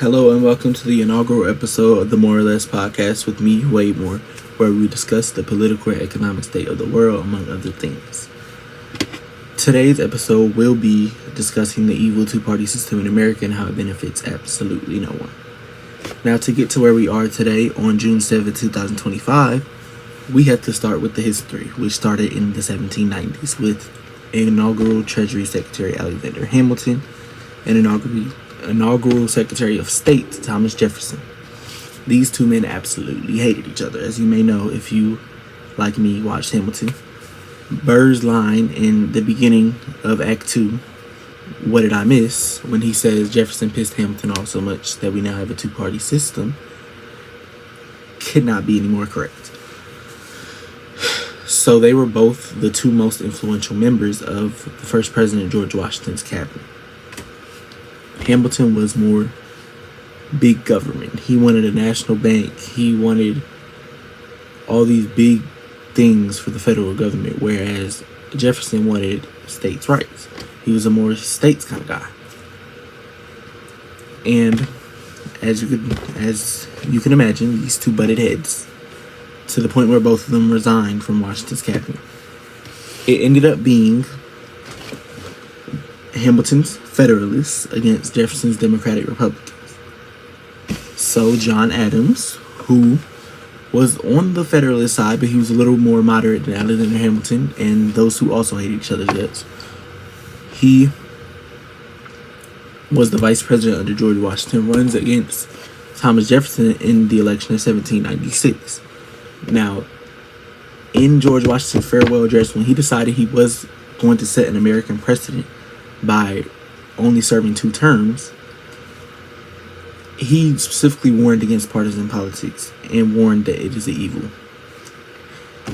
Hello and welcome to the inaugural episode of the More or Less podcast with me, Wade Moore, where we discuss the political and economic state of the world, among other things. Today's episode will be discussing the evil two-party system in America and how it benefits absolutely no one. Now, to get to where we are today on June 7, 2025, we have to start with the history, which started in the 1790s with inaugural Treasury Secretary Alexander Hamilton and inaugural Secretary of State Thomas Jefferson. These two men absolutely hated each other, as you may know if you, like me, watched Hamilton. Burr's line in the beginning of Act 2, "What did I miss?" when he says Jefferson pissed Hamilton off so much that we now have a two-party system, could not be any more correct. So they were both the two most influential members of the first President George Washington's cabinet. Hamilton was more big government. He wanted a national bank. He wanted all these big things for the federal government, whereas Jefferson wanted states' rights. He was a more states kind of guy. And as you can imagine, these two butted heads to the point where both of them resigned from Washington's cabinet. It ended up being Hamilton's Federalists against Jefferson's Democratic Republicans. So John Adams, who was on the Federalist side, but he was a little more moderate than Alexander Hamilton and those who also hated each other's guts, he was the vice president under George Washington, runs against Thomas Jefferson in the election of 1796. Now, in George Washington's farewell address, when he decided he was going to set an American precedent by only serving 2 terms, he specifically warned against partisan politics and warned that it is an evil.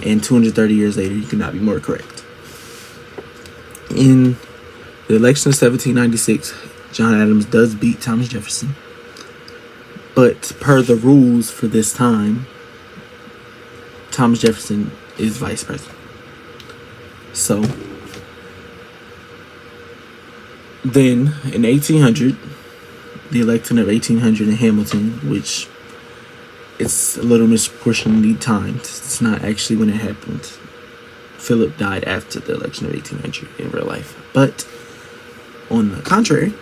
And 230 years later, he could not be more correct. In the election of 1796, John Adams does beat Thomas Jefferson. But per the rules for this time, Thomas Jefferson is vice president. So then in 1800, the election of 1800 in Hamilton, which it's a little misproportionately timed. It's not actually when it happened. Philip died after the election of 1800 in real life. But on the contrary,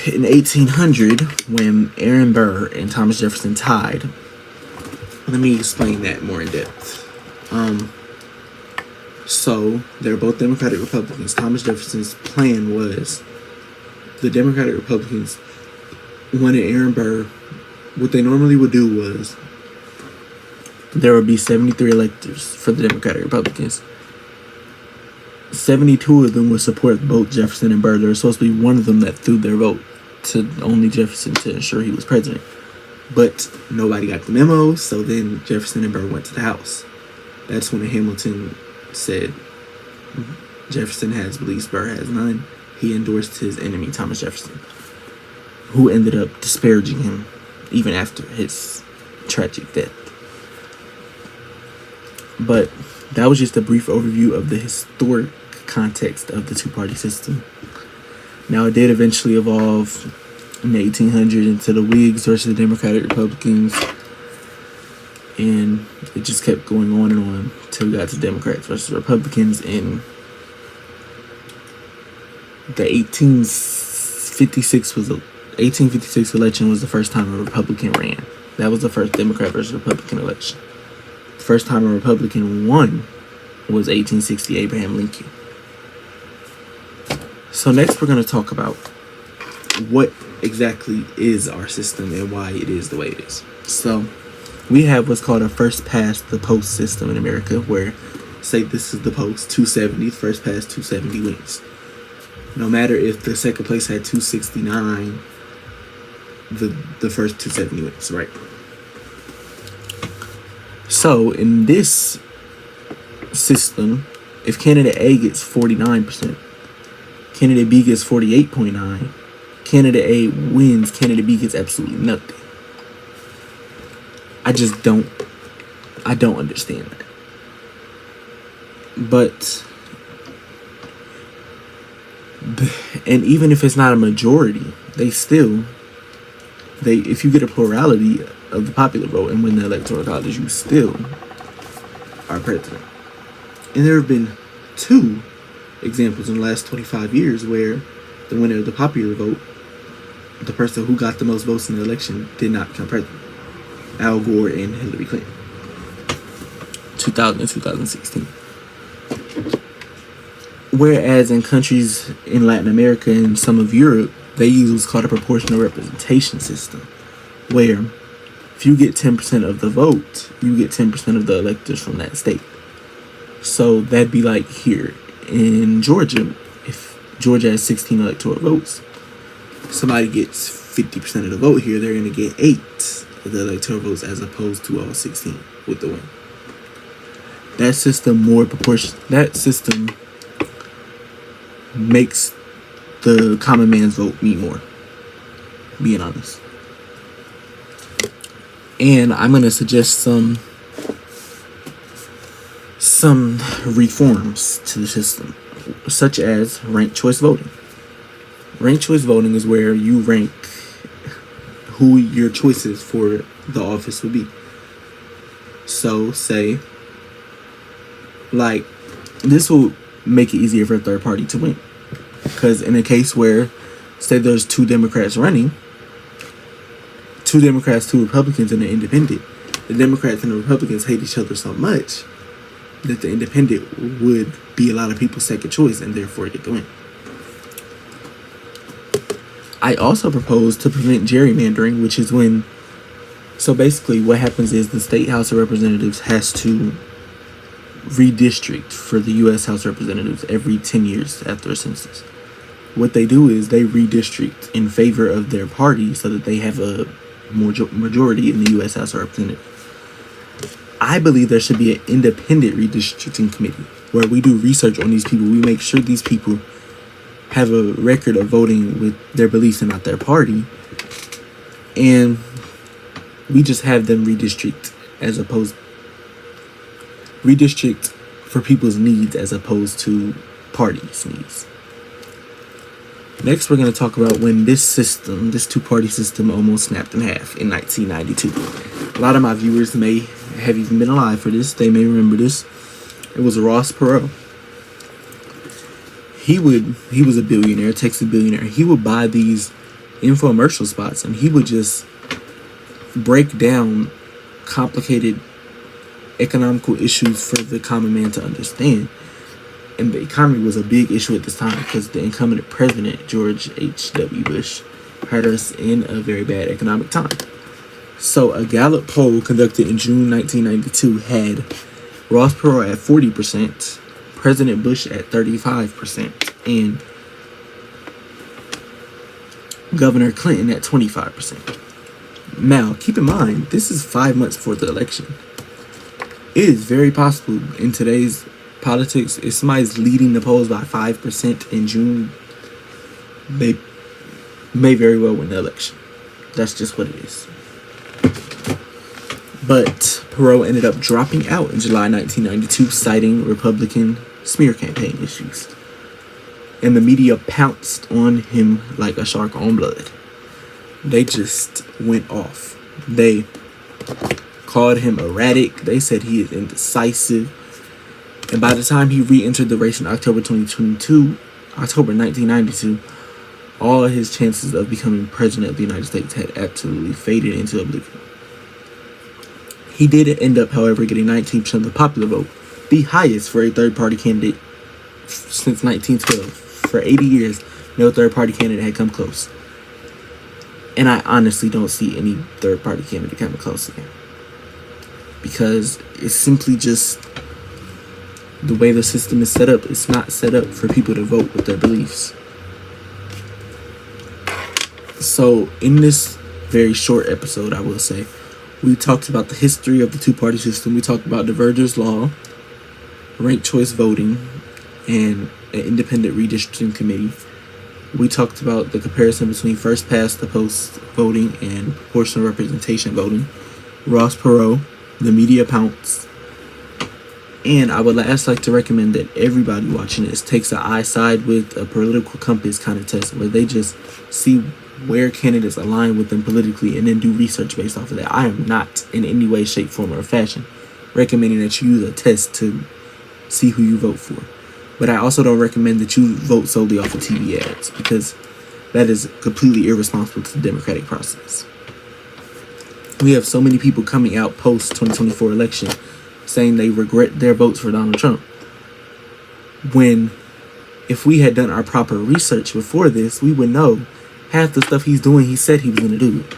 in 1800, when Aaron Burr and Thomas Jefferson tied, let me explain that more in depth. So they're both Democratic Republicans. Thomas Jefferson's plan was the Democratic Republicans wanted Aaron Burr. What they normally would do was there would be 73 electors for the Democratic Republicans. 72 of them would support both Jefferson and Burr. There was supposed to be one of them that threw their vote to only Jefferson to ensure he was president. But nobody got the memo, so then Jefferson and Burr went to the House. That's when Hamilton said Jefferson has beliefs, Burr has none. He endorsed his enemy, Thomas Jefferson, who ended up disparaging him even after his tragic death. But that was just a brief overview of the historic context of the two-party system. Now, it did eventually evolve in the 1800s into the Whigs versus the Democratic Republicans, and it just kept going on and on until we got to Democrats versus Republicans in the 1856 election was the first time a Republican ran. That was the first Democrat versus Republican election. The first time a Republican won was 1860 Abraham Lincoln. So next we're going to talk about what exactly is our system and why it is the way it is. So we have what's called a first past the post system in America, where say this is the post 270, first past 270 wins. No matter if the second place had 269, the first 270 wins, right? So in this system, if candidate A gets 49%, candidate B gets 48.9%, candidate A wins, candidate B gets absolutely nothing. I don't understand that. But, and even if it's not a majority, they still if you get a plurality of the popular vote and win the electoral college, you still are president. And there have been 2 examples in the last 25 years where the winner of the popular vote, the person who got the most votes in the election, did not become president. Al Gore and Hillary Clinton. 2000 and 2016. Whereas in countries in Latin America and some of Europe, they use what's called a proportional representation system, where if you get 10% of the vote, you get 10% of the electors from that state. So that'd be like here in Georgia. If Georgia has 16 electoral votes, somebody gets 50% of the vote here, they're going to get 8 of the electoral votes as opposed to all 16 with the win. That system makes the common man's vote mean more, being honest. And I'm going to suggest some reforms to the system, such as ranked choice voting. Ranked choice voting is where you rank who your choices for the office would be. So say, like, this will make it easier for a third party to win. Because in a case where, say there's 2 Democrats running, 2 Democrats, 2 Republicans, and an independent, the Democrats and the Republicans hate each other so much that the independent would be a lot of people's second choice and therefore get the win. I also propose to prevent gerrymandering, which is when, so basically what happens is the State House of Representatives has to redistrict for the U.S. House of Representatives every 10 years after a census. What they do is they redistrict in favor of their party so that they have a majority in the U.S. House of Representatives. I believe there should be an independent redistricting committee where we do research on these people. We make sure these people have a record of voting with their beliefs and not their party. And we just have them redistrict for people's needs as opposed to parties' needs. Next, we're going to talk about when this 2-party system almost snapped in half in 1992. A lot of my viewers may have even been alive for this. They may remember this. It was Ross Perot. He was a billionaire, Texas billionaire. He would buy these infomercial spots and he would just break down complicated economical issues for the common man to understand. And the economy was a big issue at this time because the incumbent president, George H.W. Bush, had us in a very bad economic time. So a Gallup poll conducted in June 1992 had Ross Perot at 40%, President Bush at 35%, and Governor Clinton at 25%. Now, keep in mind, this is 5 months before the election. It is very possible in today's politics, if somebody's leading the polls by 5% in June, they may very well win the election. That's just what it is. But Perot ended up dropping out in July 1992, citing Republican smear campaign issues. And the media pounced on him like a shark on blood. They just went off. They called him erratic. They said he is indecisive. And by the time he re-entered the race in October 1992, all his chances of becoming president of the United States had absolutely faded into oblivion. He did end up, however, getting 19% of the popular vote, the highest for a third-party candidate since 1912. For 80 years, no third-party candidate had come close. And I honestly don't see any third-party candidate coming close again. Because it's simply just the way the system is set up. It's not set up for people to vote with their beliefs. So in this very short episode, I will say, we talked about the history of the 2-party system. We talked about Diverger's Law, ranked choice voting, and an independent redistricting committee. We talked about the comparison between first past the post voting and proportional representation voting, Ross Perot, the media pounce. And I would last like to recommend that everybody watching this takes an I side with a political compass kind of test where they just see where candidates align with them politically and then do research based off of that. I am not in any way, shape, form, or fashion recommending that you use a test to see who you vote for. But I also don't recommend that you vote solely off of TV ads, because that is completely irresponsible to the democratic process. We have so many people coming out post 2024 election saying they regret their votes for Donald Trump, when if we had done our proper research before this, we would know half the stuff he's doing he said he was going to do it,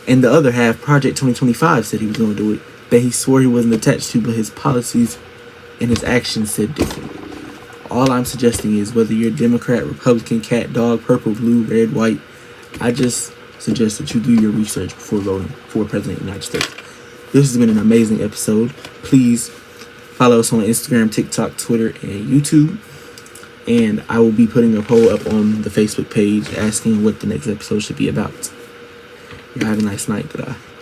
and the other half Project 2025 said he was going to do it, that he swore he wasn't attached to, but his policies and his actions said different. All I'm suggesting is, whether you're Democrat, Republican, cat, dog, purple, blue, red, white, I just suggest that you do your research before voting for President of the United States. This has been an amazing episode. Please follow us on Instagram, TikTok, Twitter, and YouTube. And I will be putting a poll up on the Facebook page asking what the next episode should be about. Y'all have a nice night. Goodbye.